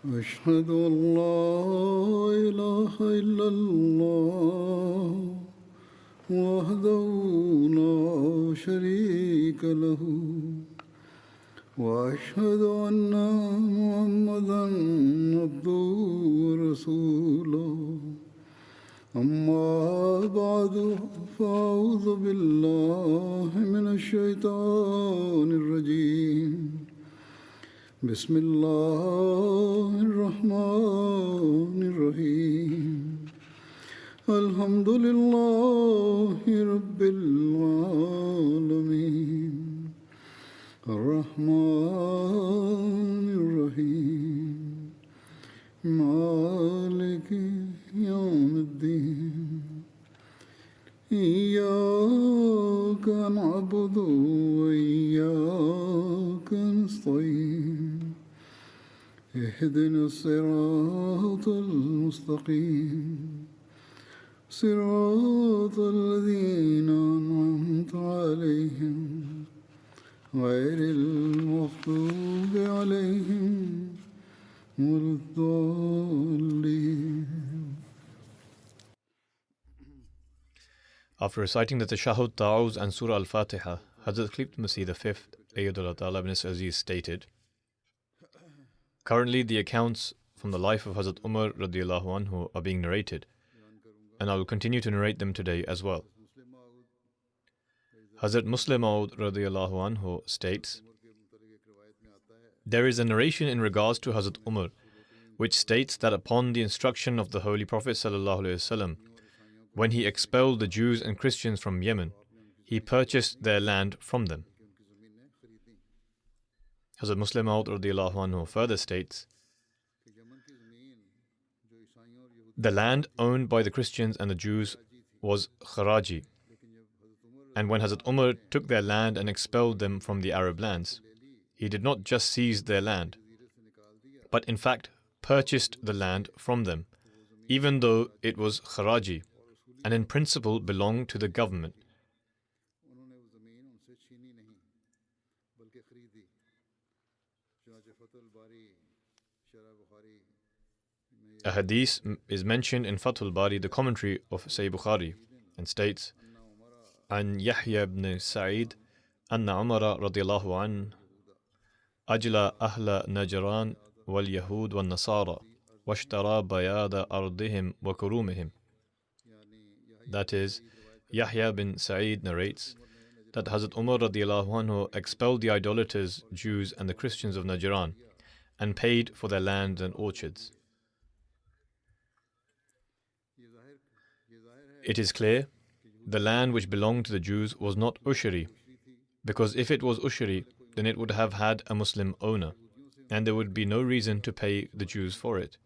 أشهد أن لا إله إلا الله وحده لا شريك له وأشهد أن محمدا عبده ورسوله أما بعد فأعوذ بالله من الشيطان الرجيم بسم الله الرحمن الرحيم الحمد لله رب العالمين الرحمن الرحيم مالك يوم الدين إياك نعبد وإياك نستعين اهدنا الصراط المستقيم صراط الذين أنعمت عليهم غير المغضوب عليهم ولا الضالين. After reciting the Tashahhud, Ta'awuz and Surah Al-Fatiha, Hazrat Khalifatul Masih V, Ayyadullah Ta'ala ibn Aziz stated, currently the accounts from the life of Hazrat Umar radiallahu anhu are being narrated, and I will continue to narrate them today as well. Hazrat Muslim Maud radiallahu anhu states, there is a narration in regards to Hazrat Umar, which states that upon the instruction of the Holy Prophet sallallahu alaihi wasallam, when he expelled the Jews and Christians from Yemen, he purchased their land from them. Hazrat Muslim Maud radiallahu anhu further states, the land owned by the Christians and the Jews was Kharaji, and when Hazrat Umar took their land and expelled them from the Arab lands, he did not just seize their land, but in fact purchased the land from them, even though it was Kharaji, and in principle belonged to the government. A hadith is mentioned in Fathul Bari, the commentary of Sahih Bukhari, and states, عن يحيى بن سعيد أن عمر رضي الله عنه أجلى أهل نجران واليهود والنصارى واشترى بياض أرضهم وكرومهم. That is, Yahya bin Sa'id narrates that Hazrat Umar radiallahu anhu expelled the idolaters, Jews and the Christians of Najran and paid for their lands and orchards. It is clear the land which belonged to the Jews was not ushri, because if it was ushri, then it would have had a Muslim owner, and there would be no reason to pay the Jews for it.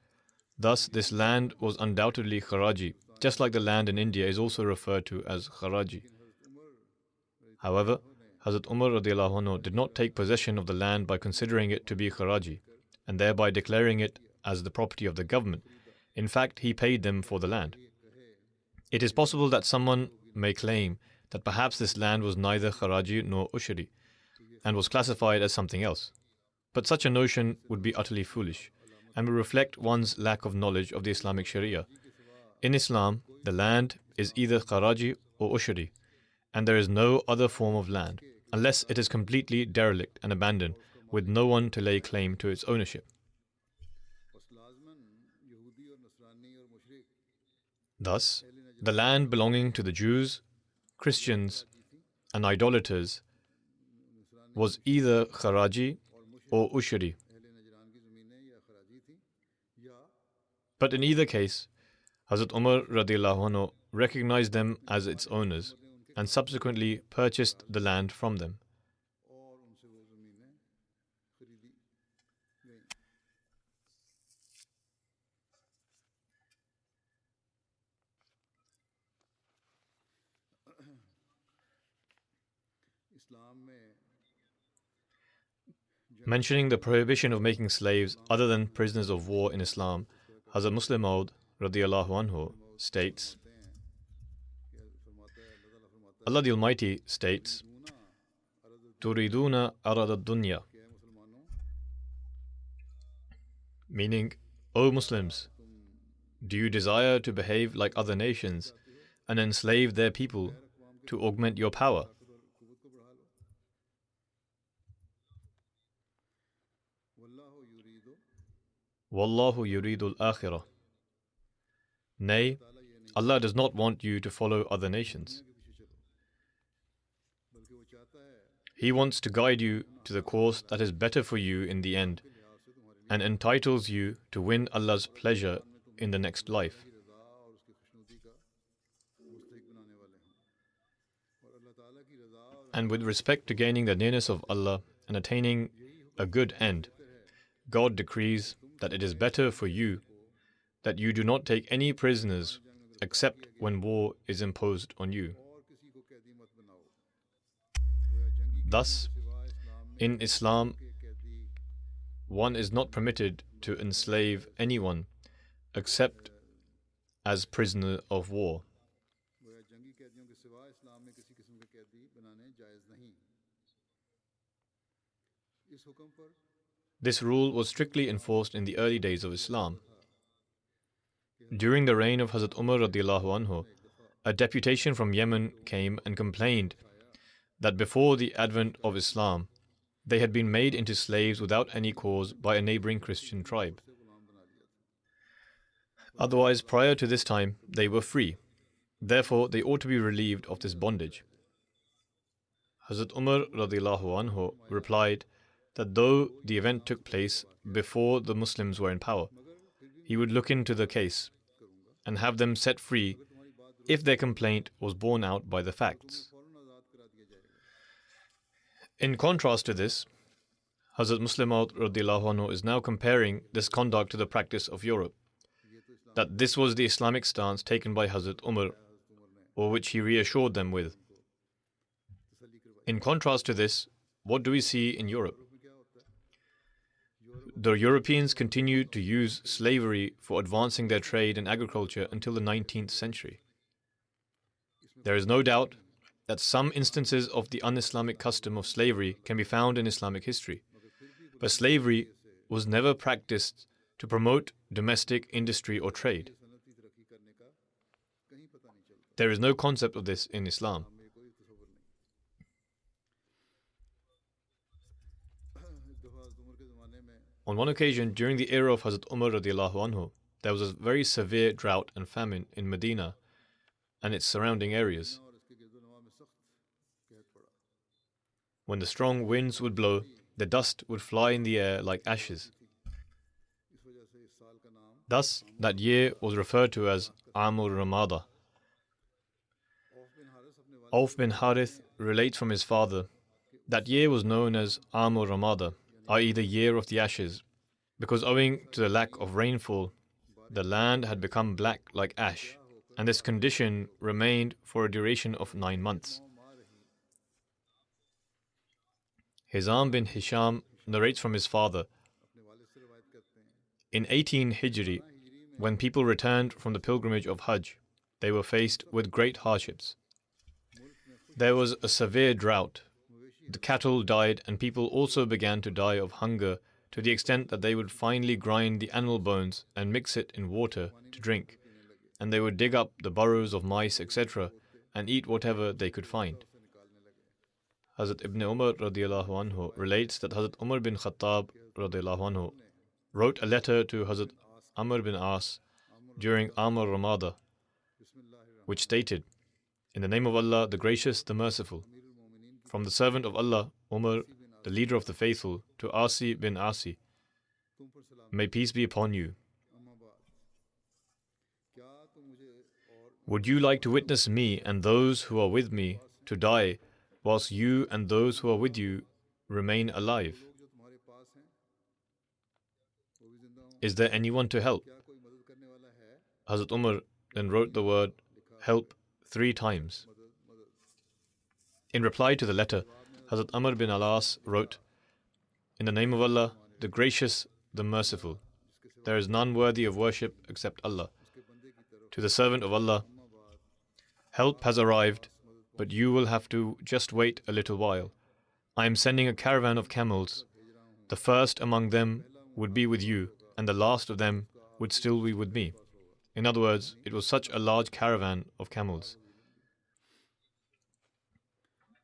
Thus, this land was undoubtedly Kharaji, just like the land in India is also referred to as Kharaji. However, Hazrat Umar radiallahu anhu did not take possession of the land by considering it to be Kharaji, and thereby declaring it as the property of the government. In fact, he paid them for the land. It is possible that someone may claim that perhaps this land was neither Kharaji nor Ushri, and was classified as something else. But such a notion would be utterly foolish, and would reflect one's lack of knowledge of the Islamic Sharia. In Islam, the land is either Kharaji or Ushri, and there is no other form of land, unless it is completely derelict and abandoned, with no one to lay claim to its ownership. Thus, the land belonging to the Jews, Christians, and idolaters was either Kharaji or Ushri. But in either case, Hazrat Umar radiallahu anhu recognized them as its owners and subsequently purchased the land from them. Mentioning the prohibition of making slaves other than prisoners of war in Islam, Hazrat Muslim Maud radiallahu anhu states, Allah the Almighty states, Turiduna arad ad-dunya. Meaning, O Muslims, do you desire to behave like other nations and enslave their people to augment your power? Wallahu yuridul akhirah. Nay, Allah does not want you to follow other nations. He wants to guide you to the course that is better for you in the end and entitles you to win Allah's pleasure in the next life. And with respect to gaining the nearness of Allah and attaining a good end, God decrees that it is better for you that you do not take any prisoners except when war is imposed on you. Thus, in Islam, one is not permitted to enslave anyone except as prisoner of war. This rule was strictly enforced in the early days of Islam. During the reign of Hazrat Umar radiallahu anhu, a deputation from Yemen came and complained that before the advent of Islam, they had been made into slaves without any cause by a neighboring Christian tribe. Otherwise, prior to this time, they were free. Therefore, they ought to be relieved of this bondage. Hazrat Umar radiallahu anhu replied that though the event took place before the Muslims were in power, he would look into the case and have them set free if their complaint was borne out by the facts. In contrast to this, Hazrat Muslim Maud radiallahu anhu is now comparing this conduct to the practice of Europe, that this was the Islamic stance taken by Hazrat Umar, or which he reassured them with. In contrast to this, what do we see in Europe? The Europeans continued to use slavery for advancing their trade and agriculture until the 19th century. There is no doubt that some instances of the un-Islamic custom of slavery can be found in Islamic history, but slavery was never practiced to promote domestic industry or trade. There is no concept of this in Islam. On one occasion, during the era of Hazrat Umar radiallahu anhu, there was a very severe drought and famine in Medina and its surrounding areas. When the strong winds would blow, the dust would fly in the air like ashes. Thus, that year was referred to as Amul Ramada. Auf bin Harith relates from his father that year was known as Amul Ramada, i.e. the year of the ashes, because owing to the lack of rainfall, the land had become black like ash, and this condition remained for a duration of 9 months. Hizam bin Hisham narrates from his father, in 18 Hijri, when people returned from the pilgrimage of Hajj, they were faced with great hardships. There was a severe drought. The cattle died and people also began to die of hunger to the extent that they would finally grind the animal bones and mix it in water to drink, and they would dig up the burrows of mice, etc., and eat whatever they could find. Hazrat Ibn Umar radiallahu anhu relates that Hazrat Umar bin Khattab radiallahu anhu wrote a letter to Hazrat Amr bin As during Amul Ramada, which stated, "In the name of Allah, the Gracious, the Merciful, from the servant of Allah, Umar, the leader of the faithful, to Asi bin Asi, may peace be upon you. Would you like to witness me and those who are with me to die whilst you and those who are with you remain alive? Is there anyone to help?" Hazrat Umar then wrote the word help 3 times. In reply to the letter, Hazrat Amr bin Al-As wrote, "In the name of Allah, the Gracious, the Merciful, there is none worthy of worship except Allah. To the servant of Allah, help has arrived, but you will have to just wait a little while. I am sending a caravan of camels. The first among them would be with you, and the last of them would still be with me. In other words, it was such a large caravan of camels.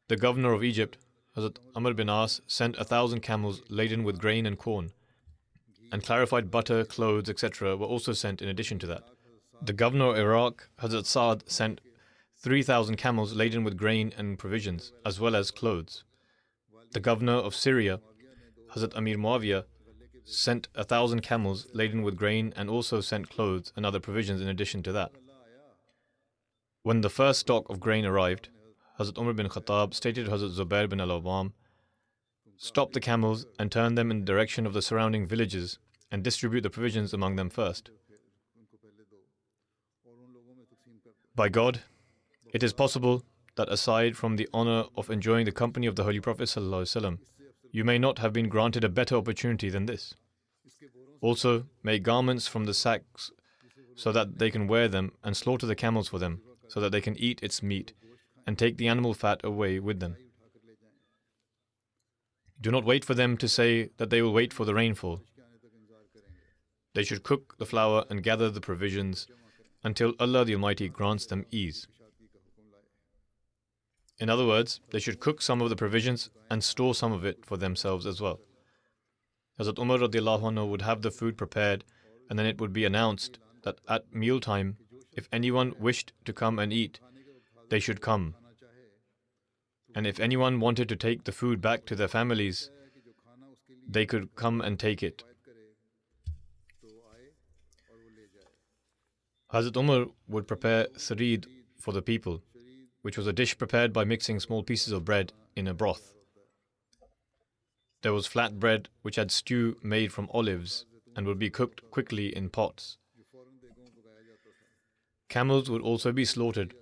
The governor of Egypt, Hazrat Amr bin As, sent 1,000 camels laden with grain and corn, and clarified butter, clothes, etc. were also sent in addition to that. The governor of Iraq, Hazrat Saad, sent 3,000 camels laden with grain and provisions, as well as clothes. The governor of Syria, Hazrat Amir Muawiyah, sent 1,000 camels laden with grain and also sent clothes and other provisions in addition to that. When the first stock of grain arrived, Hazrat Umar bin Khattab stated to Hazrat Zubair bin al-Awwam, "Stop the camels and turn them in the direction of the surrounding villages and distribute the provisions among them first. By God, it is possible that aside from the honor of enjoying the company of the Holy Prophet ﷺ, you may not have been granted a better opportunity than this. Also, make garments from the sacks so that they can wear them, and slaughter the camels for them so that they can eat its meat, and take the animal fat away with them. Do not wait for them to say that they will wait for the rainfall. They should cook the flour and gather the provisions until Allah the Almighty grants them ease." In other words, they should cook some of the provisions and store some of it for themselves as well. Hazrat Umar radiallahu anhu would have the food prepared, and then it would be announced that at mealtime, if anyone wished to come and eat, they should come. And if anyone wanted to take the food back to their families, they could come and take it. Hazrat Umar would prepare sarid for the people, which was a dish prepared by mixing small pieces of bread in a broth. There was flat bread which had stew made from olives and would be cooked quickly in pots. Camels would also be slaughtered,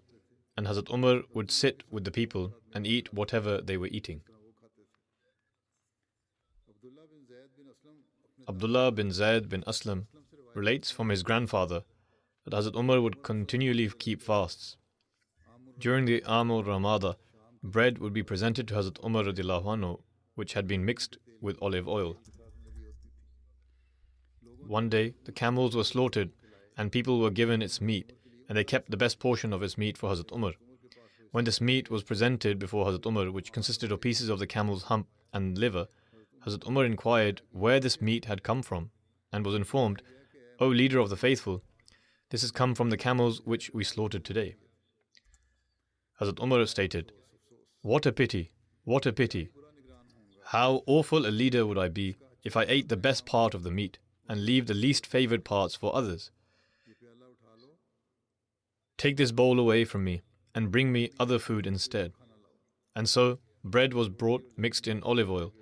and Hazrat Umar would sit with the people and eat whatever they were eating. Abdullah bin Zayd bin Aslam relates from his grandfather that Hazrat Umar would continually keep fasts. During the Amul Ramada, bread would be presented to Hazrat Umar radiallahu anhu, which had been mixed with olive oil. One day, the camels were slaughtered and people were given its meat, and they kept the best portion of its meat for Hazrat Umar. When this meat was presented before Hazrat Umar, which consisted of pieces of the camel's hump and liver, Hazrat Umar inquired where this meat had come from, and was informed, "O leader of the faithful, this has come from the camels which we slaughtered today." Hazrat Umar stated, "What a pity, what a pity. How awful a leader would I be if I ate the best part of the meat and leave the least favored parts for others. Take this bowl away from me and bring me other food instead." And so, bread was brought mixed in olive oil.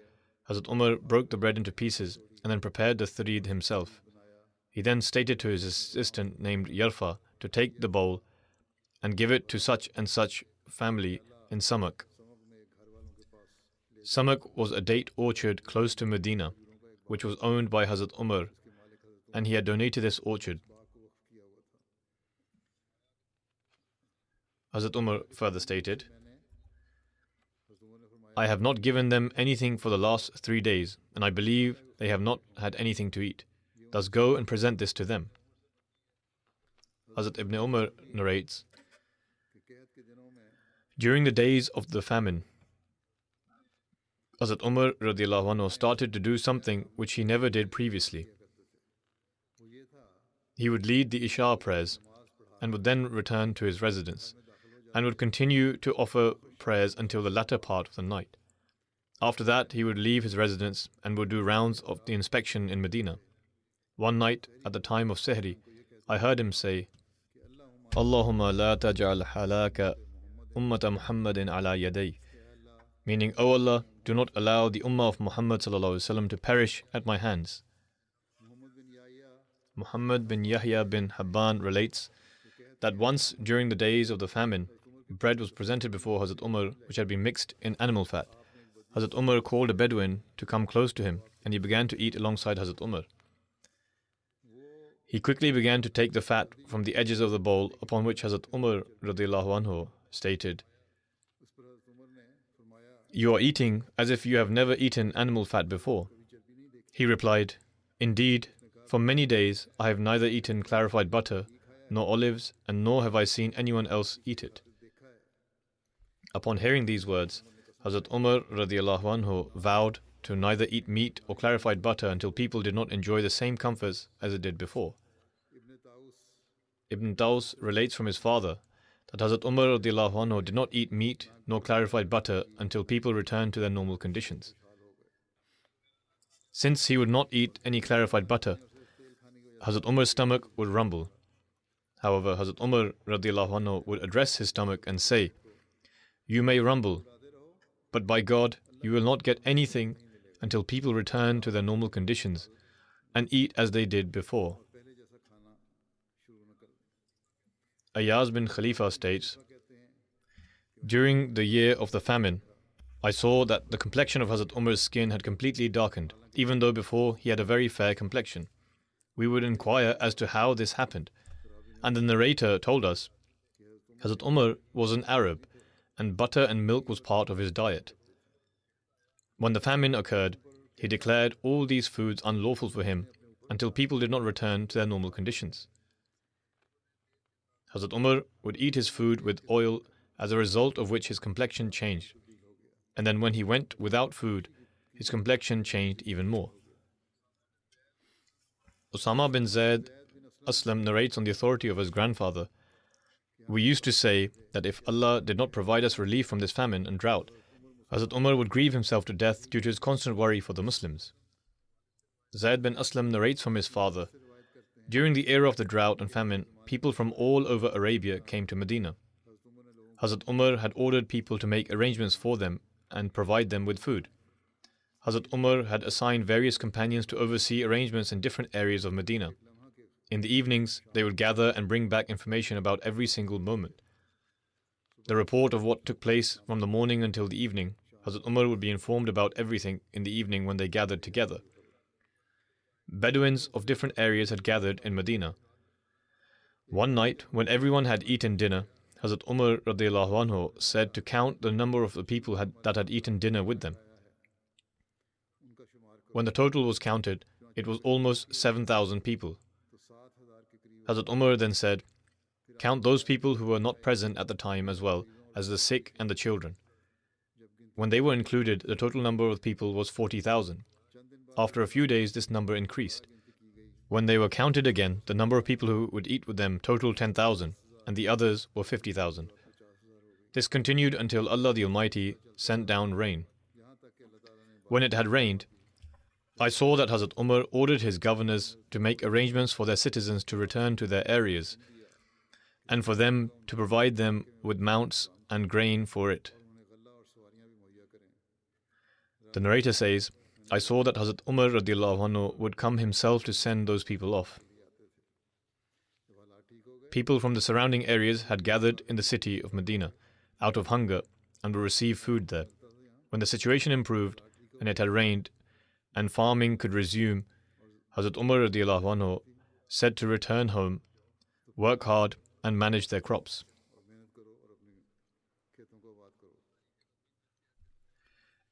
Hazrat Umar broke the bread into pieces and then prepared the tharid himself. He then stated to his assistant named Yarfa to take the bowl and give it to such and such family in Samak. Samak was a date orchard close to Medina, which was owned by Hazrat Umar, and he had donated this orchard. Hazrat Umar further stated, "I have not given them anything for the last 3 days, and I believe they have not had anything to eat. Thus go and present this to them." Hazrat Ibn Umar narrates, during the days of the famine, Hazrat Umar radiallahu anhu started to do something which he never did previously. He would lead the Isha prayers and would then return to his residence and would continue to offer prayers until the latter part of the night. After that, he would leave his residence and would do rounds of the inspection in Medina. One night, at the time of Sehri, I heard him say, "Allahumma la taj'al halaka ummata Muhammadin ala yaday," meaning, "O Allah, do not allow the ummah of Muhammad ﷺ to perish at my hands." Muhammad bin Yahya bin Habban relates that once during the days of the famine, bread was presented before Hazrat Umar which had been mixed in animal fat. Hazrat Umar called a Bedouin to come close to him, and he began to eat alongside Hazrat Umar. He quickly began to take the fat from the edges of the bowl, upon which Hazrat Umar radiallahu anhu stated, "You are eating as if you have never eaten animal fat before." He replied, "Indeed, For many days I have neither eaten clarified butter nor olives, and nor have I seen anyone else eat it. Upon hearing these words, Hazrat Umar radiallahu anhu vowed to neither eat meat or clarified butter until people did not enjoy the same comforts as it did before. Ibn Taus relates from his father that Hazrat Umar radiallahu anhu did not eat meat nor clarified butter until people returned to their normal conditions. Since he would not eat any clarified butter, Hazrat Umar's stomach would rumble. However, Hazrat Umar radiallahu anhu would address his stomach and say, "You may rumble, but by God, you will not get anything until people return to their normal conditions and eat as they did before." Ayaz bin Khalifa states, "During the year of the famine, I saw that the complexion of Hazrat Umar's skin had completely darkened, even though before he had a very fair complexion. We would inquire as to how this happened, and the narrator told us, Hazrat Umar was an Arab, and butter and milk was part of his diet. When the famine occurred, he declared all these foods unlawful for him until people did not return to their normal conditions. Hazrat Umar would eat his food with oil, as a result of which his complexion changed. And then when he went without food, his complexion changed even more." Usama bin Zayd Aslam narrates on the authority of his grandfather, "We used to say that if Allah did not provide us relief from this famine and drought, Hazrat Umar would grieve himself to death due to his constant worry for the Muslims." Zayd bin Aslam narrates from his father, "During the era of the drought and famine, people from all over Arabia came to Medina. Hazrat Umar had ordered people to make arrangements for them and provide them with food. Hazrat Umar had assigned various companions to oversee arrangements in different areas of Medina. In the evenings, they would gather and bring back information about every single moment. The report of what took place from the morning until the evening, Hazrat Umar would be informed about everything in the evening when they gathered together. Bedouins of different areas had gathered in Medina. One night, when everyone had eaten dinner, Hazrat Umar radiallahu anhu said to count the number of the people that had eaten dinner with them. When the total was counted, it was almost 7,000 people. Hazrat Umar then said, "Count those people who were not present at the time as well as the sick and the children." When they were included, the total number of people was 40,000. After a few days, this number increased. When they were counted again, the number of people who would eat with them totaled 10,000, and the others were 50,000. This continued until Allah the Almighty sent down rain. When it had rained, I saw that Hazrat Umar ordered his governors to make arrangements for their citizens to return to their areas, and for them to provide them with mounts and grain for it. The narrator says, "I saw that Hazrat Umar radiallahu anhu would come himself to send those people off. People from the surrounding areas had gathered in the city of Medina out of hunger and would receive food there. When the situation improved and it had rained and farming could resume, Hazrat Umar radiallahu anhu said to return home, work hard and manage their crops."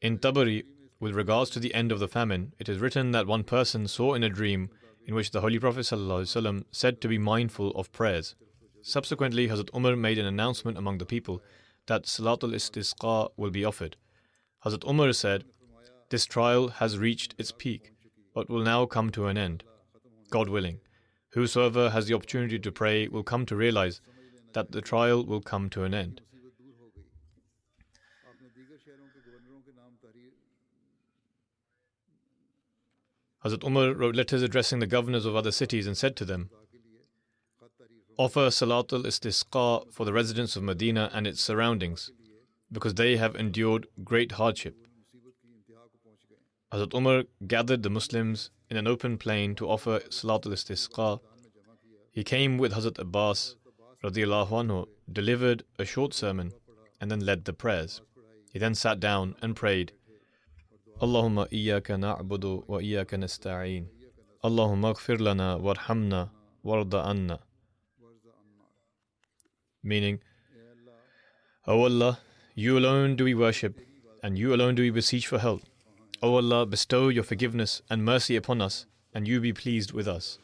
In Tabari, with regards to the end of the famine, it is written that one person saw in a dream in which the Holy Prophet ﷺ said to be mindful of prayers. Subsequently, Hazrat Umar made an announcement among the people that Salatul Istisqa will be offered. Hazrat Umar said, "This trial has reached its peak, but will now come to an end, God willing. Whosoever has the opportunity to pray will come to realize that the trial will come to an end." Hazrat Umar wrote letters addressing the governors of other cities and said to them, "Offer Salatul Istisqa for the residents of Medina and its surroundings, because they have endured great hardship." Hazrat Umar gathered the Muslims in an open plain to offer Salatul Istisqa. He came with Hazrat Abbas radiallahu anhu, delivered a short sermon, and then led the prayers. He then sat down and prayed, "Allahumma iyyaka na'budu wa iyyaka nasta'een. Allahumma ighfir lana warhamna warda anna." Meaning, "O Allah, you alone do we worship, and you alone do we beseech for help. O Allah, bestow your forgiveness and mercy upon us, and you be pleased with us.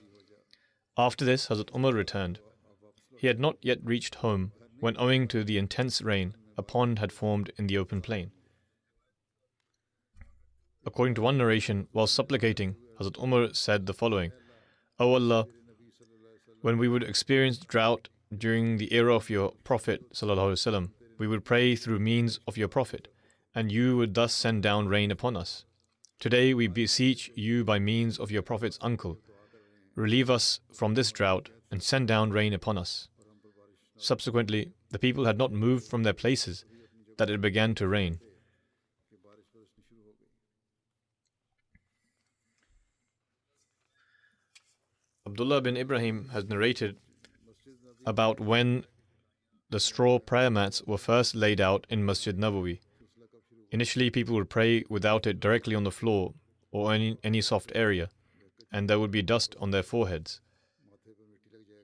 After this, Hazrat Umar returned. He had not yet reached home when, owing to the intense rain, a pond had formed in the open plain. According to one narration, while supplicating, Hazrat Umar said the following: O Allah, when we would experience drought during the era of your Prophet ﷺ, we would pray through means of your Prophet, and you would thus send down rain upon us. Today we beseech you by means of your Prophet's uncle, relieve us from this drought and send down rain upon us. Subsequently, the people had not moved from their places that it began to rain. Abdullah bin Ibrahim has narrated about when the straw prayer mats were first laid out in Masjid Nabawi. Initially, people would pray without it directly on the floor or any soft area, and there would be dust on their foreheads.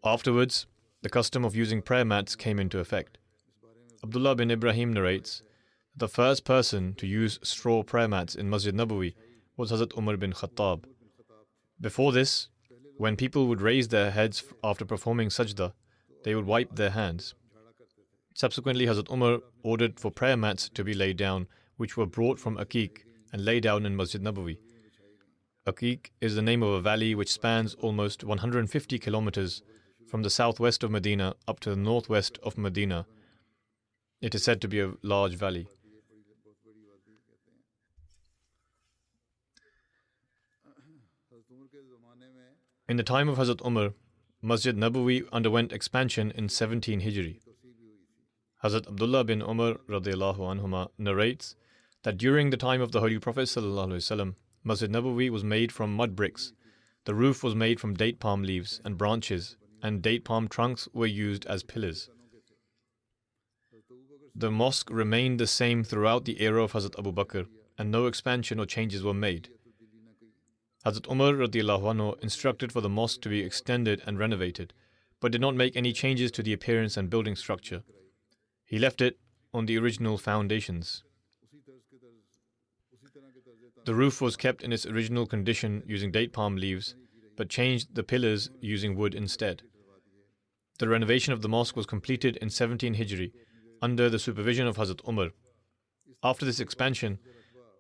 Afterwards, the custom of using prayer mats came into effect. Abdullah bin Ibrahim narrates that the first person to use straw prayer mats in Masjid Nabawi was Hazrat Umar bin Khattab. Before this, when people would raise their heads after performing sajda, they would wipe their hands. Subsequently, Hazrat Umar ordered for prayer mats to be laid down, which were brought from Aqiq and laid down in Masjid Nabawi. Aqiq is the name of a valley which spans almost 150 kilometers from the southwest of Medina up to the northwest of Medina. It is said to be a large valley. In the time of Hazrat Umar, Masjid Nabawi underwent expansion in 17 Hijri. Hazrat Abdullah bin Umar radiyallahu anhuma narrates that during the time of the Holy Prophet ﷺ, Masjid Nabawi was made from mud bricks. The roof was made from date palm leaves and branches, and date palm trunks were used as pillars. The mosque remained the same throughout the era of Hazrat Abu Bakr, and no expansion or changes were made. Hazrat Umar radiyallahu anhu instructed for the mosque to be extended and renovated, but did not make any changes to the appearance and building structure. He left it on the original foundations. The roof was kept in its original condition using date palm leaves, but changed the pillars using wood instead. The renovation of the mosque was completed in 17 Hijri under the supervision of Hazrat Umar. After this expansion,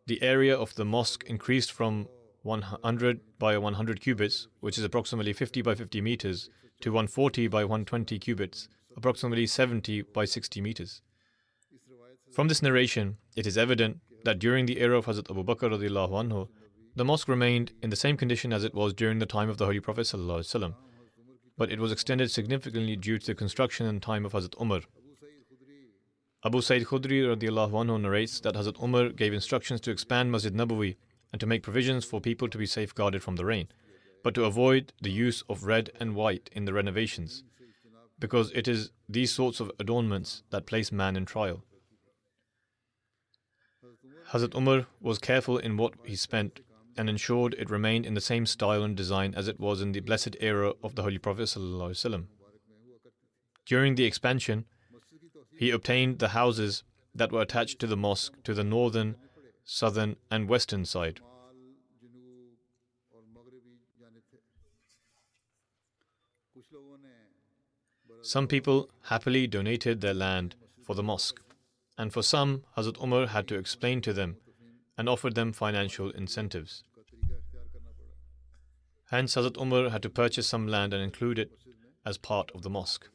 the area of the mosque increased from 100 by 100 cubits, which is approximately 50 by 50 meters, to 140 by 120 cubits, approximately 70 by 60 meters. From this narration, it is evident that during the era of Hazrat Abu Bakr radiyallahu anhu, the mosque remained in the same condition as it was during the time of the Holy Prophet sallallahu alaihi wasallam, but it was extended significantly due to the construction in the time of Hazrat Umar. Abu Sa'id Khudri radiyallahu anhu narrates that Hazrat Umar gave instructions to expand Masjid Nabawi and to make provisions for people to be safeguarded from the rain, but to avoid the use of red and white in the renovations, because it is these sorts of adornments that place man in trial. Hazrat Umar was careful in what he spent and ensured it remained in the same style and design as it was in the blessed era of the Holy Prophet ﷺ. During the expansion, he obtained the houses that were attached to the mosque to the northern, southern and western side. Some people happily donated their land for the mosque, and for some, Hazrat Umar had to explain to them and offered them financial incentives. Hence, Hazrat Umar had to purchase some land and include it as part of the mosque.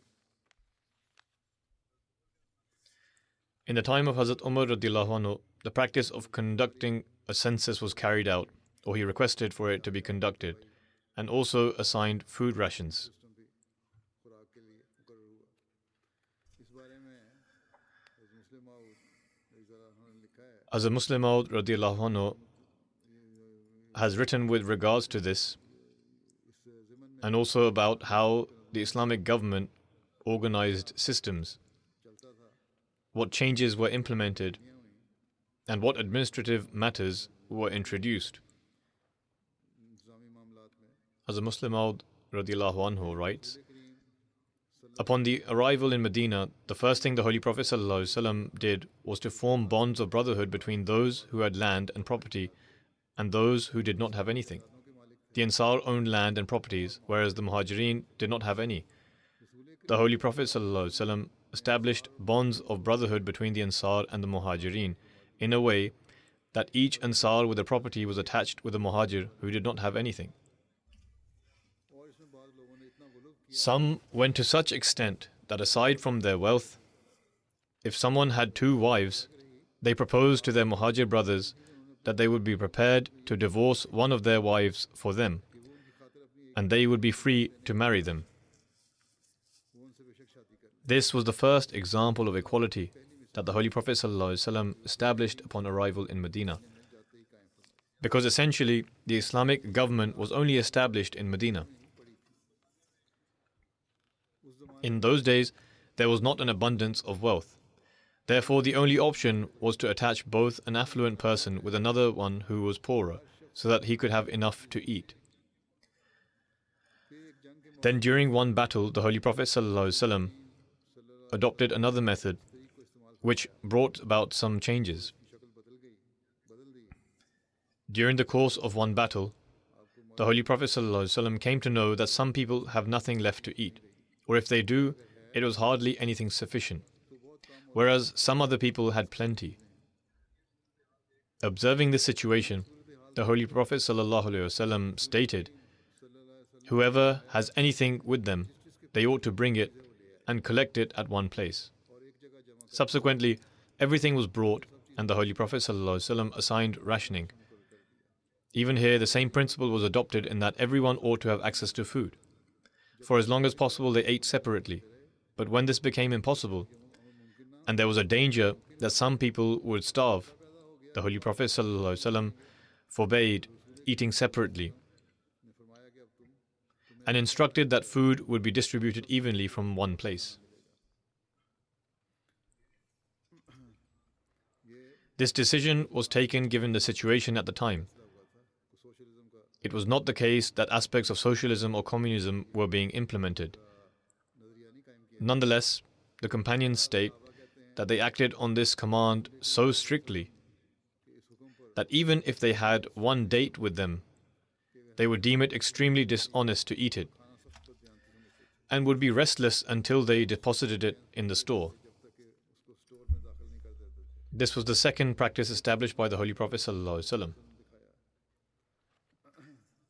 In the time of Hazrat Umar radiyallahu anhu, the practice of conducting a census was carried out, or he requested for it to be conducted, and also assigned food rations. As a Muslim Maud radiyallahu anhu has written with regards to this, and also about how the Islamic government organized systems, what changes were implemented, and what administrative matters were introduced. As a Muslim Maud radiyallahu anhu writes, upon the arrival in Medina, the first thing the Holy Prophet ﷺ did was to form bonds of brotherhood between those who had land and property and those who did not have anything. The Ansar owned land and properties, whereas the Muhajirin did not have any. The Holy Prophet ﷺ established bonds of brotherhood between the Ansar and the Muhajirin in a way that each Ansar with a property was attached with a Muhajir who did not have anything. Some went to such extent that aside from their wealth, if someone had 2 wives, they proposed to their Muhajir brothers that they would be prepared to divorce one of their wives for them, and they would be free to marry them. This was the first example of equality that the Holy Prophet ﷺ established upon arrival in Medina. Because essentially, the Islamic government was only established in Medina. In those days, there was not an abundance of wealth. Therefore, the only option was to attach both an affluent person with another one who was poorer, so that he could have enough to eat. Then during one battle, the Holy Prophet ﷺ adopted another method, which brought about some changes. During the course of one battle, the Holy Prophet ﷺ came to know that some people have nothing left to eat, or if they do, it was hardly anything sufficient, whereas some other people had plenty. Observing this situation, the Holy Prophet ﷺ stated, "Whoever has anything with them, they ought to bring it and collect it at one place." Subsequently, everything was brought and the Holy Prophet ﷺ assigned rationing. Even here, the same principle was adopted in that everyone ought to have access to food. For as long as possible, they ate separately. But when this became impossible, and there was a danger that some people would starve, the Holy Prophet ﷺ forbade eating separately and instructed that food would be distributed evenly from one place. This decision was taken given the situation at the time. It was not the case that aspects of socialism or communism were being implemented. Nonetheless, the companions state that they acted on this command so strictly that even if they had one date with them, they would deem it extremely dishonest to eat it and would be restless until they deposited it in the store. This was the second practice established by the Holy Prophet ﷺ.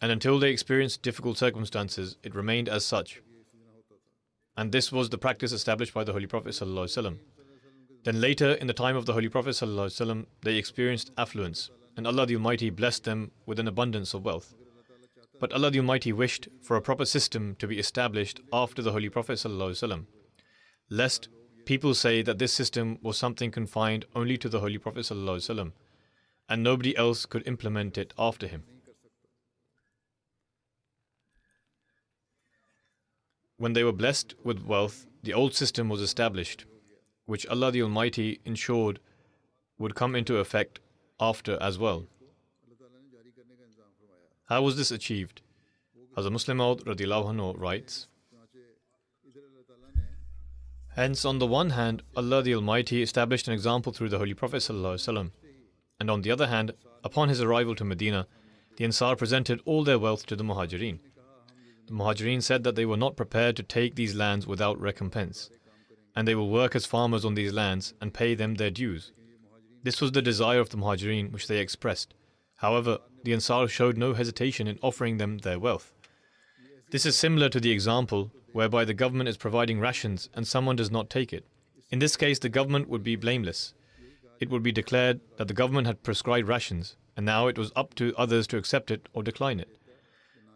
And until they experienced difficult circumstances, it remained as such. And this was the practice established by the Holy Prophet ﷺ. Then later, in the time of the Holy Prophet ﷺ, they experienced affluence, and Allah the Almighty blessed them with an abundance of wealth. But Allah the Almighty wished for a proper system to be established after the Holy Prophet ﷺ, lest people say that this system was something confined only to the Holy Prophet ﷺ, and nobody else could implement it after him. When they were blessed with wealth, the old system was established, which Allah the Almighty ensured would come into effect after as well. How was this achieved? Hazrat Muslim Maud radhiyallahu anhu writes, "Hence, on the one hand, Allah the Almighty established an example through the Holy Prophet ﷺ, and on the other hand, upon his arrival to Medina, the Ansar presented all their wealth to the Muhajirin. The Muhajirin said that they were not prepared to take these lands without recompense, and they will work as farmers on these lands and pay them their dues. This was the desire of the Muhajirin which they expressed. However, the Ansar showed no hesitation in offering them their wealth. This is similar to the example whereby the government is providing rations and someone does not take it. In this case, the government would be blameless. It would be declared that the government had prescribed rations, and now it was up to others to accept it or decline it.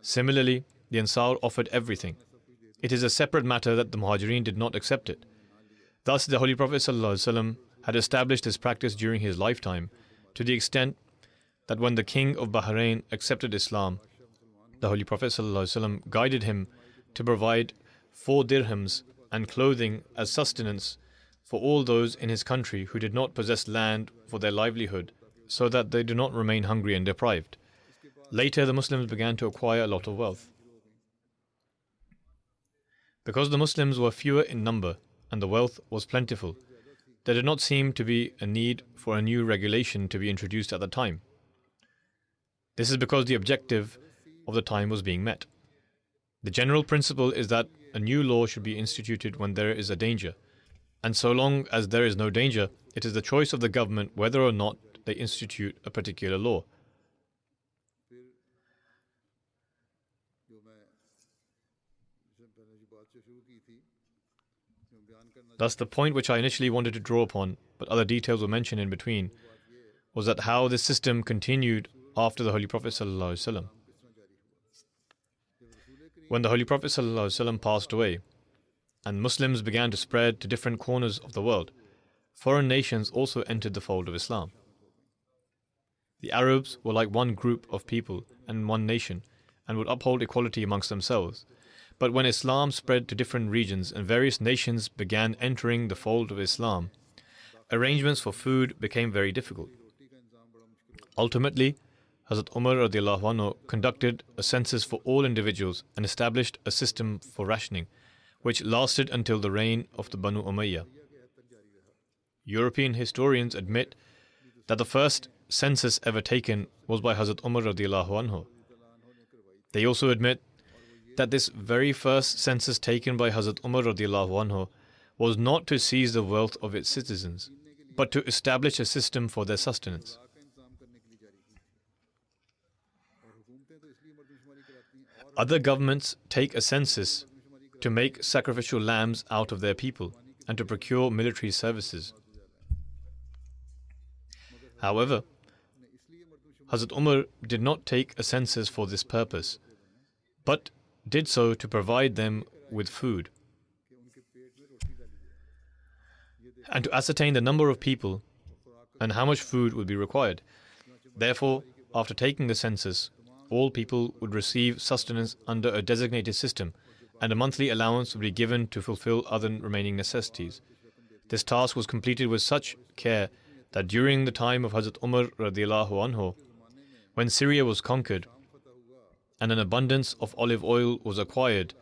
Similarly, the Ansar offered everything. It is a separate matter that the Muhajirin did not accept it. Thus, the Holy Prophet ﷺ had established this practice during his lifetime, to the extent that when the king of Bahrain accepted Islam, the Holy Prophet ﷺ guided him to provide 4 dirhams and clothing as sustenance for all those in his country who did not possess land for their livelihood, so that they do not remain hungry and deprived. Later, the Muslims began to acquire a lot of wealth. Because the Muslims were fewer in number and the wealth was plentiful, there did not seem to be a need for a new regulation to be introduced at the time. This is because the objective of the time was being met. The general principle is that a new law should be instituted when there is a danger, and so long as there is no danger, it is the choice of the government whether or not they institute a particular law. Thus, the point which I initially wanted to draw upon, but other details were mentioned in between, was that how this system continued after the Holy Prophet ﷺ. When the Holy Prophet ﷺ passed away, and Muslims began to spread to different corners of the world, foreign nations also entered the fold of Islam. The Arabs were like one group of people and one nation, and would uphold equality amongst themselves. But when Islam spread to different regions and various nations began entering the fold of Islam, arrangements for food became very difficult. Ultimately, Hazrat Umar radiallahu anhu conducted a census for all individuals and established a system for rationing, which lasted until the reign of the Banu Umayyah. European historians admit that the first census ever taken was by Hazrat Umar radiallahu anhu. They also admit that this very first census taken by Hazrat Umar radiallahu anhu was not to seize the wealth of its citizens, but to establish a system for their sustenance. Other governments take a census to make sacrificial lambs out of their people and to procure military services. However, Hazrat Umar did not take a census for this purpose, but did so to provide them with food and to ascertain the number of people and how much food would be required. Therefore, after taking the census, all people would receive sustenance under a designated system, and a monthly allowance would be given to fulfill other remaining necessities. This task was completed with such care that during the time of Hazrat Umar radiallahu anhu, when Syria was conquered and an abundance of olive oil was acquired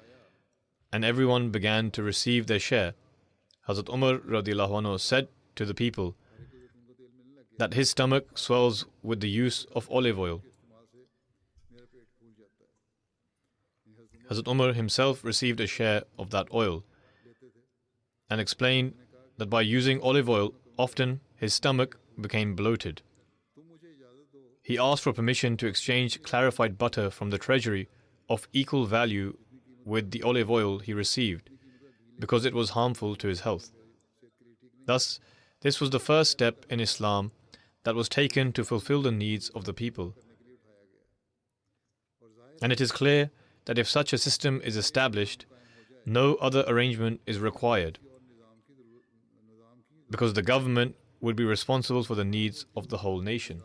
and everyone began to receive their share, Hazrat Umar radiallahu anhu said to the people that his stomach swells with the use of olive oil. Hazrat Umar himself received a share of that oil and explained that by using olive oil, often his stomach became bloated. He asked for permission to exchange clarified butter from the treasury of equal value with the olive oil he received, because it was harmful to his health. Thus, this was the first step in Islam that was taken to fulfill the needs of the people. And it is clear that if such a system is established, no other arrangement is required, because the government would be responsible for the needs of the whole nation.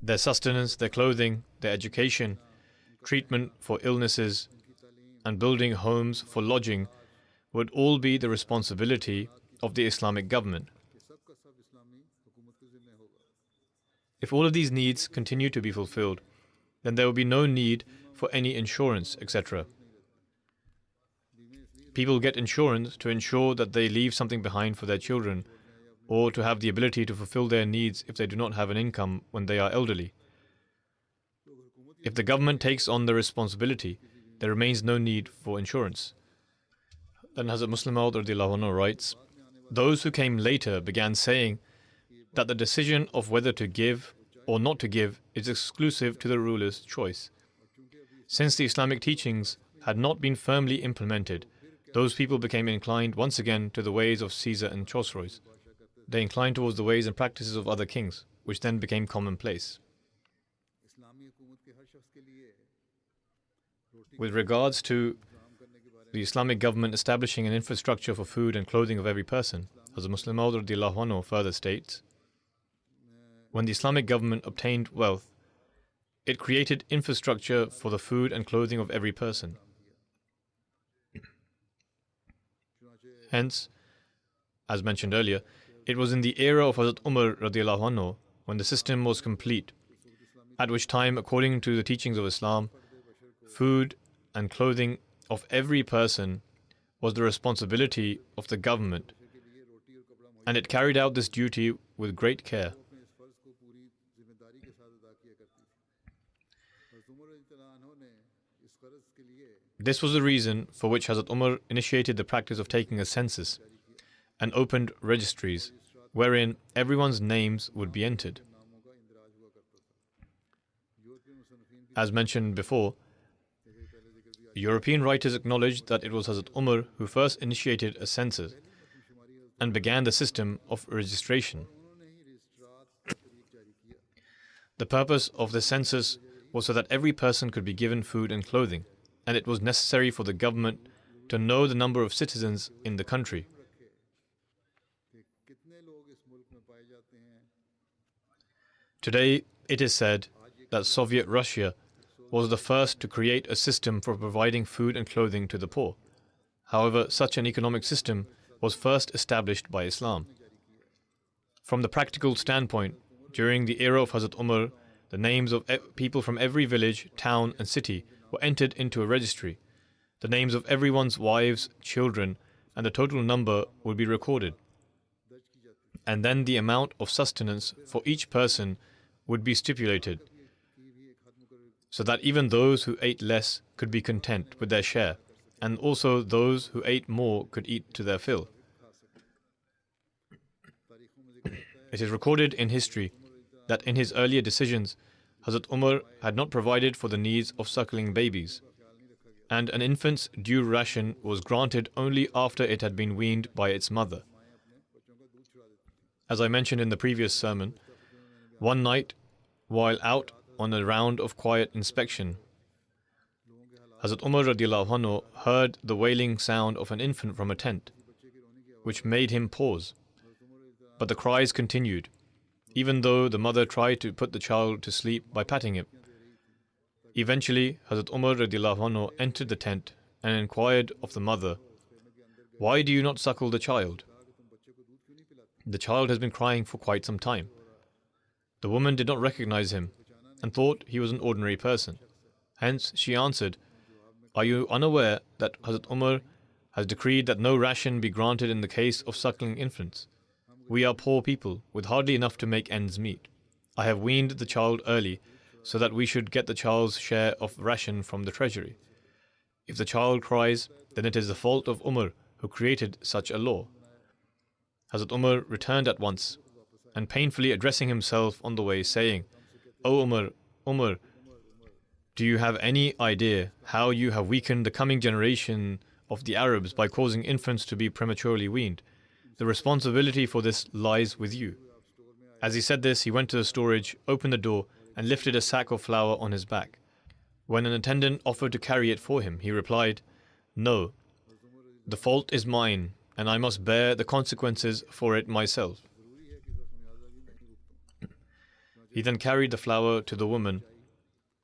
Their sustenance, their clothing, their education, treatment for illnesses, and building homes for lodging would all be the responsibility of the Islamic government. If all of these needs continue to be fulfilled, then there will be no need for any insurance, etc. People get insurance to ensure that they leave something behind for their children, or to have the ability to fulfill their needs if they do not have an income when they are elderly. If the government takes on the responsibility, there remains no need for insurance. Then Hazrat Muslim Maud radiallahu anhu writes, those who came later began saying that the decision of whether to give or not to give is exclusive to the ruler's choice. Since the Islamic teachings had not been firmly implemented, those people became inclined once again to the ways of Caesar and Chosroes. They inclined towards the ways and practices of other kings, which then became commonplace. With regards to the Islamic government establishing an infrastructure for food and clothing of every person, Hazrat Muslim Maud radiallahu anhu further states, when the Islamic government obtained wealth, it created infrastructure for the food and clothing of every person. Hence, as mentioned earlier, it was in the era of Hazrat Umar radiallahu anhu when the system was complete, at which time, according to the teachings of Islam, food and clothing of every person was the responsibility of the government, and it carried out this duty with great care. This was the reason for which Hazrat Umar initiated the practice of taking a census and opened registries wherein everyone's names would be entered. As mentioned before, European writers acknowledged that it was Hazrat Umar who first initiated a census and began the system of registration. The purpose of the census was so that every person could be given food and clothing, and it was necessary for the government to know the number of citizens in the country. Today, it is said that Soviet Russia was the first to create a system for providing food and clothing to the poor. However, such an economic system was first established by Islam. From the practical standpoint, during the era of Hazrat Umar, the names of people from every village, town and city were entered into a registry. The names of everyone's wives, children, and the total number would be recorded. And then the amount of sustenance for each person would be stipulated, so that even those who ate less could be content with their share, and also those who ate more could eat to their fill. It is recorded in history that in his earlier decisions, Hazrat Umar had not provided for the needs of suckling babies, and an infant's due ration was granted only after it had been weaned by its mother. As I mentioned in the previous sermon, one night, while out on a round of quiet inspection, Hazrat Umar radiallahu anhu heard the wailing sound of an infant from a tent, which made him pause. But the cries continued, even though the mother tried to put the child to sleep by patting him. Eventually, Hazrat Umar radiallahu anhu entered the tent and inquired of the mother, "Why do you not suckle the child? The child has been crying for quite some time." The woman did not recognize him and thought he was an ordinary person. Hence, she answered, "Are you unaware that Hazrat Umar has decreed that no ration be granted in the case of suckling infants? We are poor people with hardly enough to make ends meet. I have weaned the child early so that we should get the child's share of ration from the treasury. If the child cries, then it is the fault of Umar who created such a law." Hazrat Umar returned at once and painfully addressing himself on the way, saying, "O Umar, Umar, do you have any idea how you have weakened the coming generation of the Arabs by causing infants to be prematurely weaned? The responsibility for this lies with you." As he said this, he went to the storage, opened the door, and lifted a sack of flour on his back. When an attendant offered to carry it for him, he replied, "No, the fault is mine, and I must bear the consequences for it myself." He then carried the flour to the woman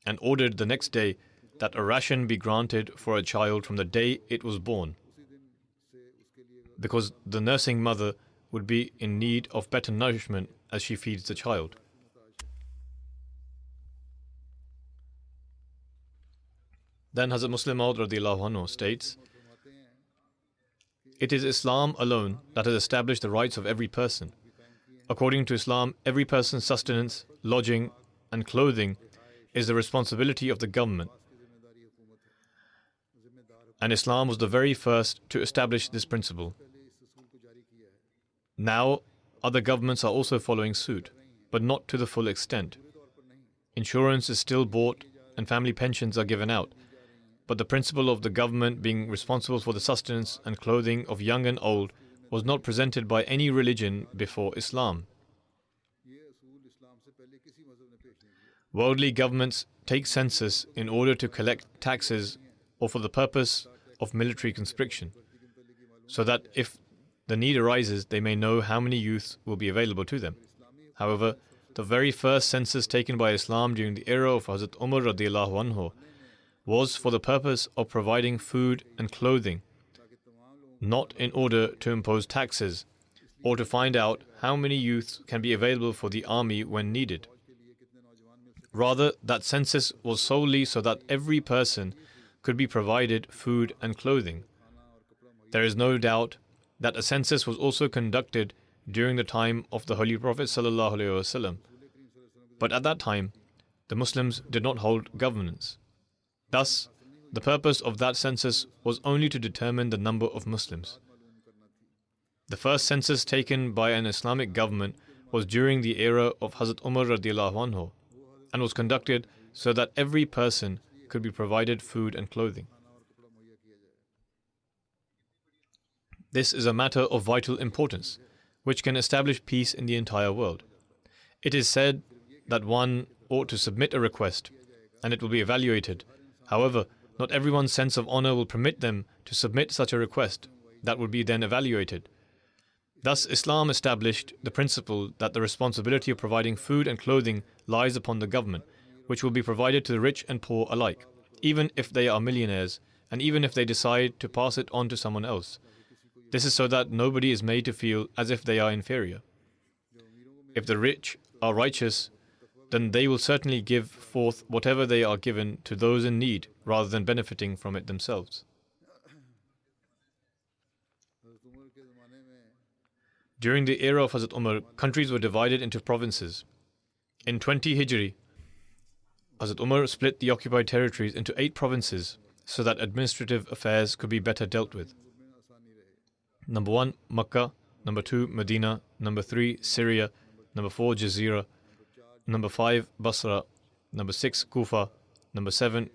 and ordered the next day that a ration be granted for a child from the day it was born, because the nursing mother would be in need of better nourishment as she feeds the child. Then Hazrat Muslim Maud radiallahu anhu states, "It is Islam alone that has established the rights of every person. According to Islam, every person's sustenance, lodging, and clothing is the responsibility of the government. And Islam was the very first to establish this principle. Now, other governments are also following suit, but not to the full extent. Insurance is still bought and family pensions are given out, but the principle of the government being responsible for the sustenance and clothing of young and old was not presented by any religion before Islam. Worldly governments take census in order to collect taxes or for the purpose of military conscription, so that if the need arises, they may know how many youths will be available to them. However, the very first census taken by Islam during the era of Hazrat Umar radiallahu anhu was for the purpose of providing food and clothing, not in order to impose taxes or to find out how many youths can be available for the army when needed. Rather, that census was solely so that every person could be provided food and clothing. There is no doubt that a census was also conducted during the time of the Holy Prophet ﷺ, but at that time, the Muslims did not hold governance. Thus, The purpose of that census was only to determine the number of Muslims. The first census taken by an Islamic government was during the era of Hazrat Umar radiallahu anhu and was conducted so that every person could be provided food and clothing. This is a matter of vital importance, which can establish peace in the entire world. It is said that one ought to submit a request, and it will be evaluated. However, not everyone's sense of honor will permit them to submit such a request that would be then evaluated. Thus, Islam established the principle that the responsibility of providing food and clothing lies upon the government, which will be provided to the rich and poor alike, even if they are millionaires, and even if they decide to pass it on to someone else. This is so that nobody is made to feel as if they are inferior. If the rich are righteous, then they will certainly give forth whatever they are given to those in need, rather than benefiting from it themselves. During the era of Hazrat Umar, countries were divided into provinces. In 20 Hijri, Hazrat Umar split the occupied territories into 8 provinces so that administrative affairs could be better dealt with. Number 1, Makkah. Number 2, Medina. Number 3, Syria. Number 4, Jazeera. Number 5, Basra. Number 6, Kufa. Number 7,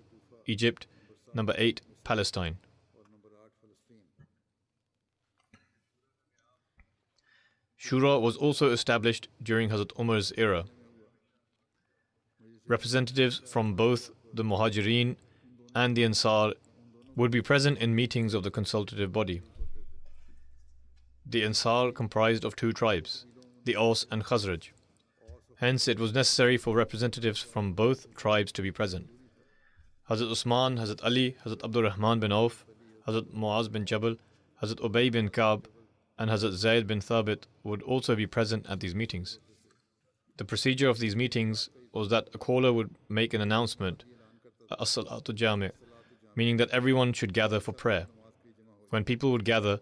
Egypt. Number 8, Palestine. Shura was also established during Hazrat Umar's era. Representatives from both the Muhajirin and the Ansar would be present in meetings of the consultative body. The Ansar comprised of 2 tribes, the Aus and Khazraj. Hence, it was necessary for representatives from both tribes to be present. Hazrat Usman, Hazrat Ali, Hazrat Abdul Rahman bin Auf, Hazrat Muaz bin Jabal, Hazrat Ubay bin Ka'b, and Hazrat Zayd bin Thabit would also be present at these meetings. The procedure of these meetings was that a caller would make an announcement, as-salatu jami', meaning that everyone should gather for prayer. When people would gather,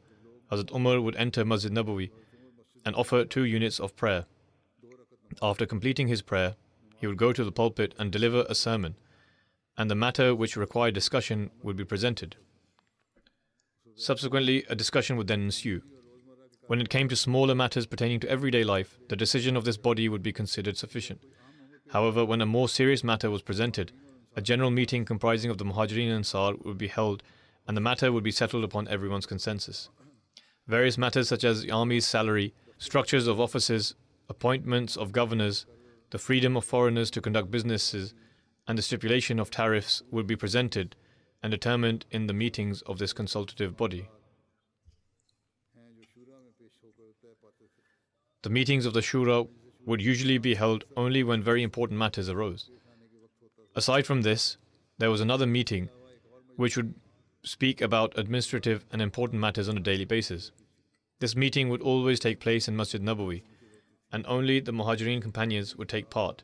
Hazrat Umar would enter Masjid Nabawi and offer 2 units of prayer. After completing his prayer, he would go to the pulpit and deliver a sermon, and the matter which required discussion would be presented. Subsequently, a discussion would then ensue. When it came to smaller matters pertaining to everyday life, the decision of this body would be considered sufficient. However, when a more serious matter was presented, a general meeting comprising of the Muhajirin and Ansar would be held, and the matter would be settled upon everyone's consensus. Various matters such as the army's salary, structures of offices, appointments of governors, the freedom of foreigners to conduct businesses, and the stipulation of tariffs would be presented and determined in the meetings of this consultative body. The meetings of the Shura would usually be held only when very important matters arose. Aside from this, there was another meeting which would speak about administrative and important matters on a daily basis. This meeting would always take place in Masjid Nabawi, and only the Muhajirin companions would take part.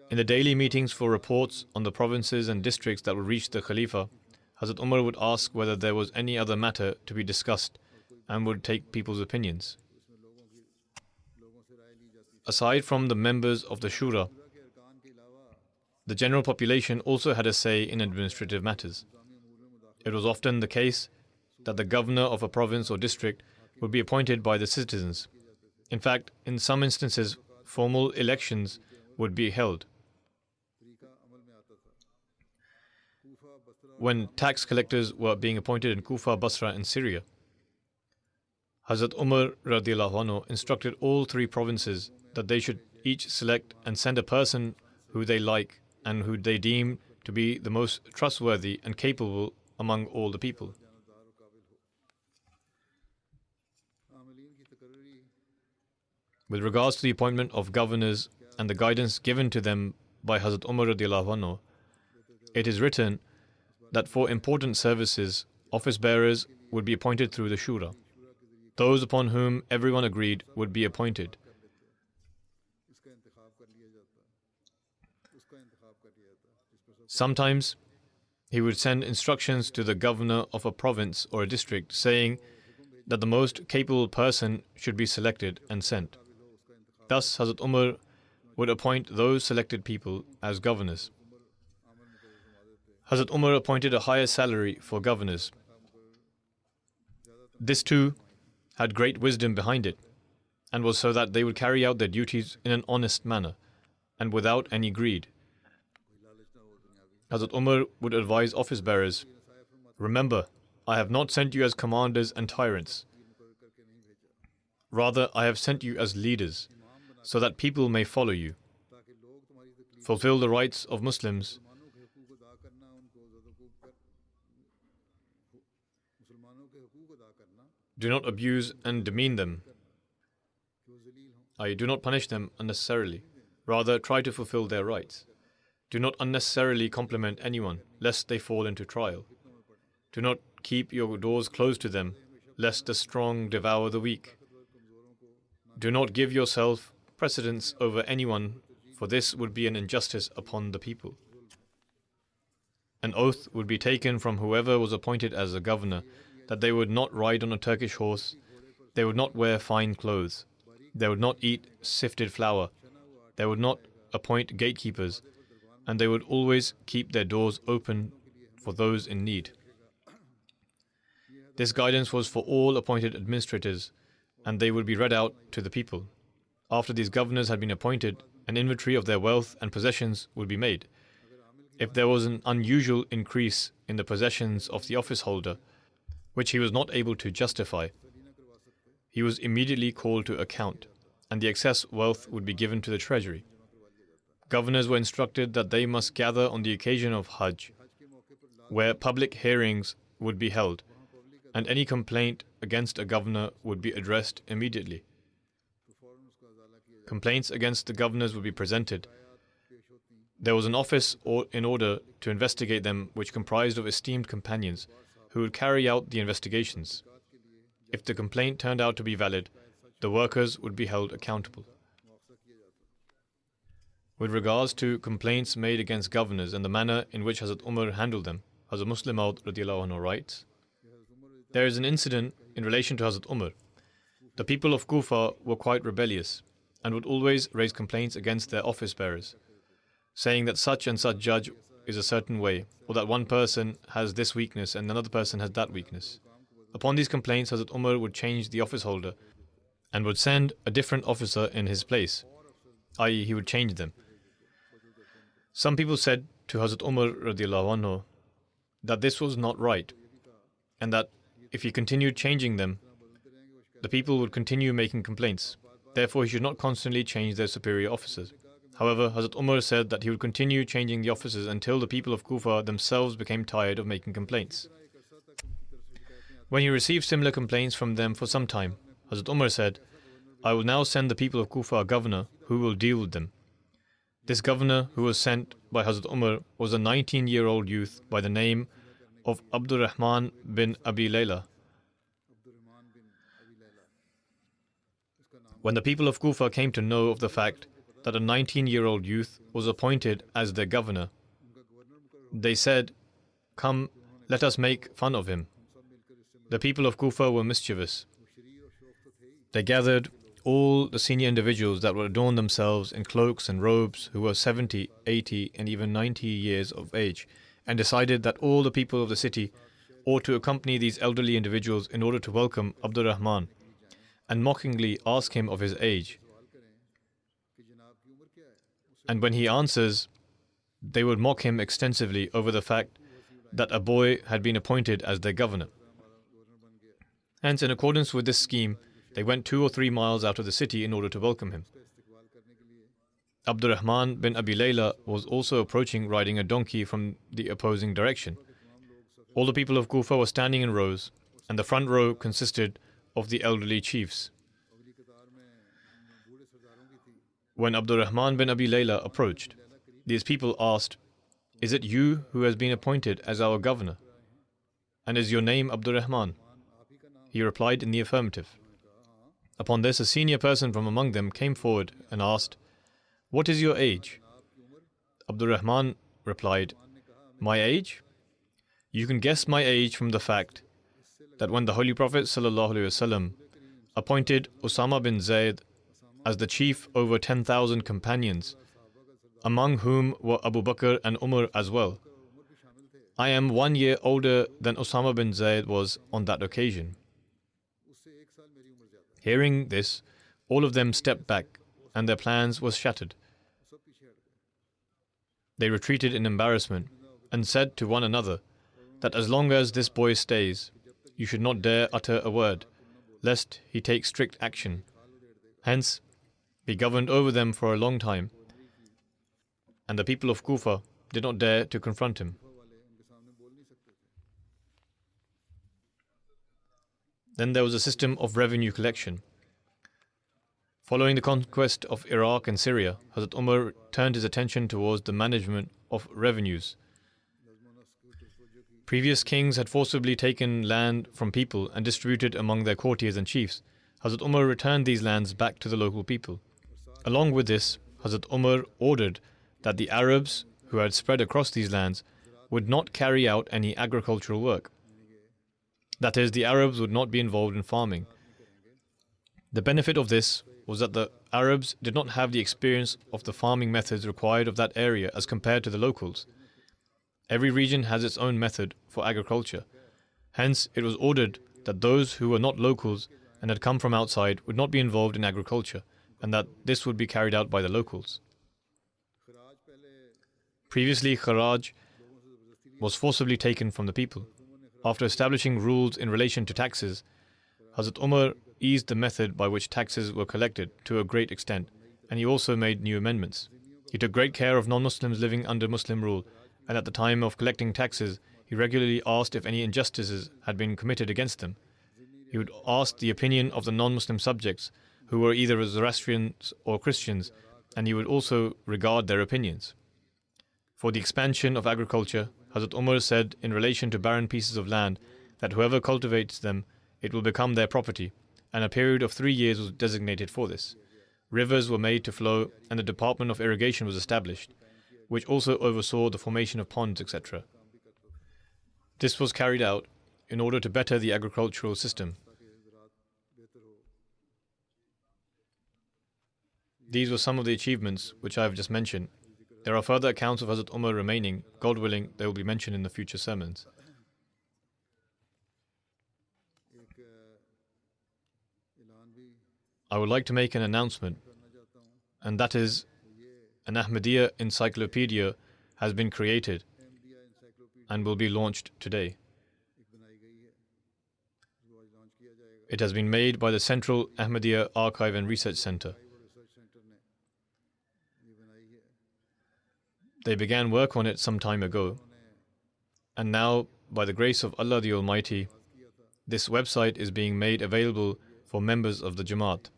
In the daily meetings for reports on the provinces and districts that would reach the Khalifa, Hazrat Umar would ask whether there was any other matter to be discussed and would take people's opinions. Aside from the members of the Shura, the general population also had a say in administrative matters. It was often the case that the governor of a province or district would be appointed by the citizens. In fact, in some instances, formal elections would be held. When tax collectors were being appointed in Kufa, Basra, and Syria, Hazrat Umar radiallahu anhu instructed all 3 provinces that they should each select and send a person who they like and who they deem to be the most trustworthy and capable among all the people. With regards to the appointment of governors and the guidance given to them by Hazrat Umar radiallahu anhu, it is written that for important services, office bearers would be appointed through the Shura. Those upon whom everyone agreed would be appointed. Sometimes he would send instructions to the governor of a province or a district saying that the most capable person should be selected and sent. Thus, Hazrat Umar would appoint those selected people as governors. Hazrat Umar appointed a higher salary for governors. This too had great wisdom behind it, and was so that they would carry out their duties in an honest manner and without any greed. Hazrat Umar would advise office bearers, "Remember, I have not sent you as commanders and tyrants. Rather, I have sent you as leaders, so that people may follow you. Fulfill the rights of Muslims. Do not abuse and demean them. I do not punish them unnecessarily. Rather, try to fulfill their rights. Do not unnecessarily compliment anyone, lest they fall into trial. Do not keep your doors closed to them, lest the strong devour the weak. Do not give yourself precedence over anyone, for this would be an injustice upon the people. An oath would be taken from whoever was appointed as a governor that they would not ride on a Turkish horse, they would not wear fine clothes, they would not eat sifted flour, they would not appoint gatekeepers, and they would always keep their doors open for those in need." This guidance was for all appointed administrators, and they would be read out to the people. After these governors had been appointed, an inventory of their wealth and possessions would be made. If there was an unusual increase in the possessions of the office holder, which he was not able to justify, he was immediately called to account, and the excess wealth would be given to the treasury. Governors were instructed that they must gather on the occasion of Hajj, where public hearings would be held, and any complaint against a governor would be addressed immediately. Complaints against the governors would be presented. There was an office in order to investigate them, which comprised of esteemed companions who would carry out the investigations. If the complaint turned out to be valid, the workers would be held accountable. With regards to complaints made against governors and the manner in which Hazrat Umar handled them, Hazrat Muslim Maud radiallahu anhu writes, "There is an incident in relation to Hazrat Umar. The people of Kufa were quite rebellious and would always raise complaints against their office bearers, saying that such and such judge is a certain way, or that one person has this weakness and another person has that weakness. Upon these complaints, Hazrat Umar would change the office holder and would send a different officer in his place, i.e. he would change them. Some people said to Hazrat Umar radiallahu anhu that this was not right, and that if he continued changing them, the people would continue making complaints. Therefore, he should not constantly change their superior officers. However, Hazrat Umar said that he would continue changing the officers until the people of Kufa themselves became tired of making complaints. When he received similar complaints from them for some time, Hazrat Umar said, "I will now send the people of Kufa a governor who will deal with them." This governor who was sent by Hazrat Umar was a 19-year-old youth by the name of Abdurrahman bin Abi Layla. When the people of Kufa came to know of the fact that a 19-year-old youth was appointed as their governor, they said, "Come, let us make fun of him." The people of Kufa were mischievous. They gathered all the senior individuals that would adorn themselves in cloaks and robes who were 70, 80, and even 90 years of age, and decided that all the people of the city ought to accompany these elderly individuals in order to welcome Abdurrahman and mockingly ask him of his age. And when he answers, they would mock him extensively over the fact that a boy had been appointed as their governor. Hence, in accordance with this scheme, they went 2 or 3 miles out of the city in order to welcome him. Abdurrahman bin Abi Layla was also approaching riding a donkey from the opposing direction. All the people of Kufa were standing in rows, and the front row consisted of the elderly chiefs. When Abdurrahman bin Abi Layla approached, these people asked, "Is it you who has been appointed as our governor? And is your name Abdurrahman?" He replied in the affirmative. Upon this, a senior person from among them came forward and asked, "What is your age?" Abdurrahman replied, "My age? You can guess my age from the fact that when the Holy Prophet ﷺ appointed Usama bin Zayd as the chief over 10,000 companions, among whom were Abu Bakr and Umar as well, I am 1 year older than Osama bin Zayd was on that occasion. Hearing this, all of them stepped back, and their plans were shattered. They retreated in embarrassment and said to one another that as long as this boy stays, you should not dare utter a word, lest he take strict action. Hence, he governed over them for a long time, and the people of Kufa did not dare to confront him. Then there was a system of revenue collection. Following the conquest of Iraq and Syria, Hazrat Umar turned his attention towards the management of revenues. Previous kings had forcibly taken land from people and distributed among their courtiers and chiefs. Hazrat Umar returned these lands back to the local people. Along with this, Hazrat Umar ordered that the Arabs who had spread across these lands would not carry out any agricultural work. That is, the Arabs would not be involved in farming. The benefit of this was that the Arabs did not have the experience of the farming methods required of that area as compared to the locals. Every region has its own method for agriculture. Hence, it was ordered that those who were not locals and had come from outside would not be involved in agriculture, and that this would be carried out by the locals. Previously, Kharaj was forcibly taken from the people. After establishing rules in relation to taxes, Hazrat Umar eased the method by which taxes were collected to a great extent, and he also made new amendments. He took great care of non-Muslims living under Muslim rule, and at the time of collecting taxes, he regularly asked if any injustices had been committed against them. He would ask the opinion of the non-Muslim subjects, who were either Zoroastrians or Christians, and he would also regard their opinions. For the expansion of agriculture, Hazrat Umar said in relation to barren pieces of land that whoever cultivates them, it will become their property, and a period of 3 years was designated for this. Rivers were made to flow, and the Department of Irrigation was established, which also oversaw the formation of ponds, etc. This was carried out in order to better the agricultural system. These were some of the achievements which I have just mentioned. There are further accounts of Hazrat Umar remaining. God willing, they will be mentioned in the future sermons. I would like to make an announcement, and that is, an Ahmadiyya encyclopedia has been created and will be launched today. It has been made by the Central Ahmadiyya Archive and Research Center. They began work on it some time ago, and now, by the grace of Allah the Almighty, this website is being made available for members of the Jamaat.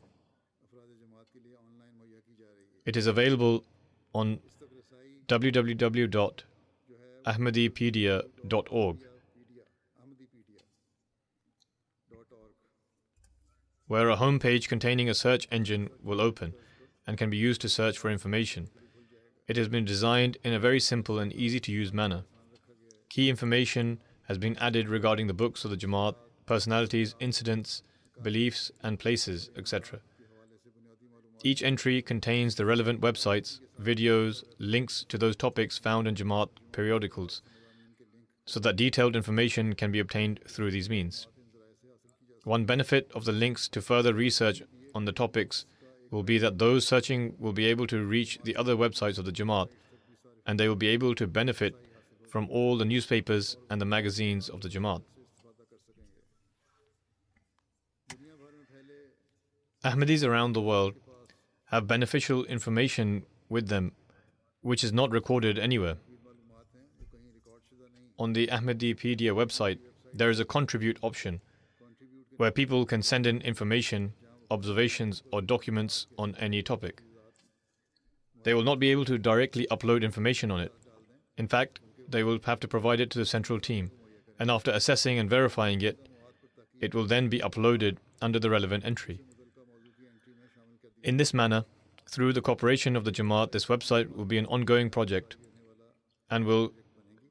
It is available on www.ahmadipedia.org, where a homepage containing a search engine will open and can be used to search for information. It has been designed in a very simple and easy-to-use manner. Key information has been added regarding the books of the Jamaat, personalities, incidents, beliefs, and places, etc. Each entry contains the relevant websites, videos, links to those topics found in Jamaat periodicals, so that detailed information can be obtained through these means. One benefit of the links to further research on the topics will be that those searching will be able to reach the other websites of the Jamaat, and they will be able to benefit from all the newspapers and the magazines of the Jamaat. Ahmadis around the world have beneficial information with them which is not recorded anywhere. On the Ahmadipedia website, there is a contribute option where people can send in information, observations, or documents on any topic. They will not be able to directly upload information on it. In fact, they will have to provide it to the central team, and after assessing and verifying it, it will then be uploaded under the relevant entry. In this manner, through the cooperation of the Jamaat, this website will be an ongoing project and will,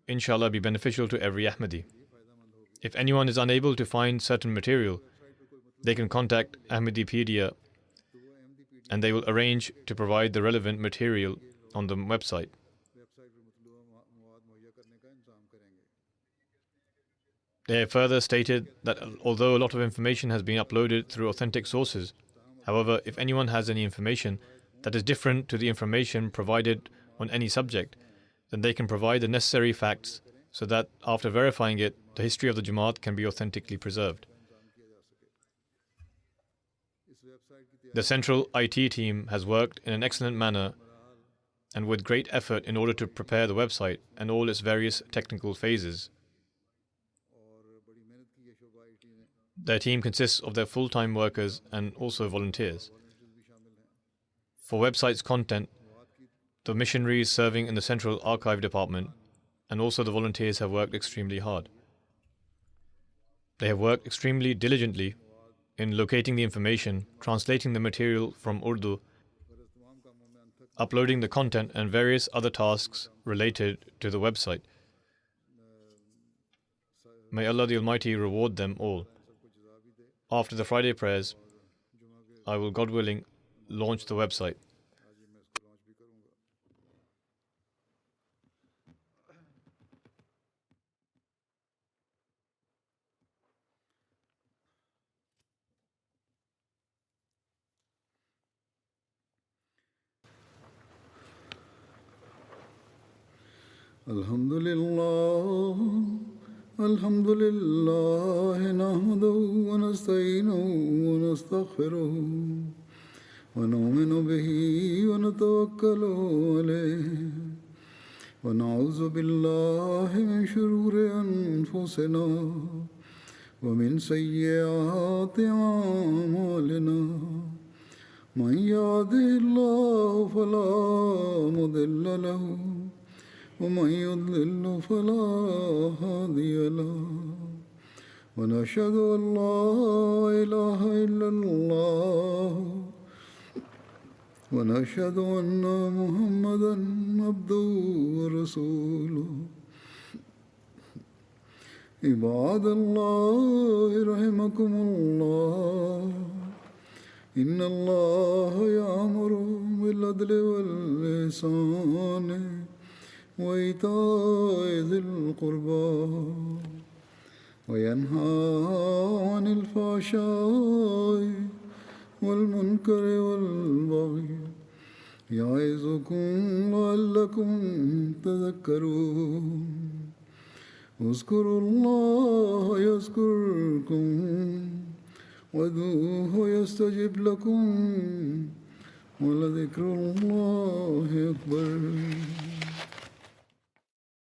inshallah, be beneficial to every Ahmadi. If anyone is unable to find certain material, they can contact Ahmadipedia and they will arrange to provide the relevant material on the website. They have further stated that although a lot of information has been uploaded through authentic sources, however, if anyone has any information that is different to the information provided on any subject, then they can provide the necessary facts so that after verifying it, the history of the Jamaat can be authentically preserved. The central IT team has worked in an excellent manner and with great effort in order to prepare the website and all its various technical phases. Their team consists of their full-time workers and also volunteers. For website's content, the missionaries serving in the Central Archive Department and also the volunteers have worked extremely hard. They have worked extremely diligently in locating the information, translating the material from Urdu, uploading the content and various other tasks related to the website. May Allah the Almighty reward them all. After the Friday prayers, I will, God willing, launch the website. الحمد لله نحمده ونستعينه ونستغفره ونؤمن به ونتوكل عليه ونعوذ بالله من شرور أنفسنا ومن سيئات أعمالنا من يهده الله فلا مضل له ومن يضلل فلا هادي له ونشهد أن لا إله إلا الله ونشهد أن محمدا عبده ورسوله عباد الله رحمكم الله إن الله يأمر بالعدل والإحسان وإيتاء ذي القربى وينهى عن الفحشاء والمنكر والبغي يعظكم لعلكم تذكرون اذكروا الله يذكركم وادعوه يستجب لكم ولذكر الله أكبر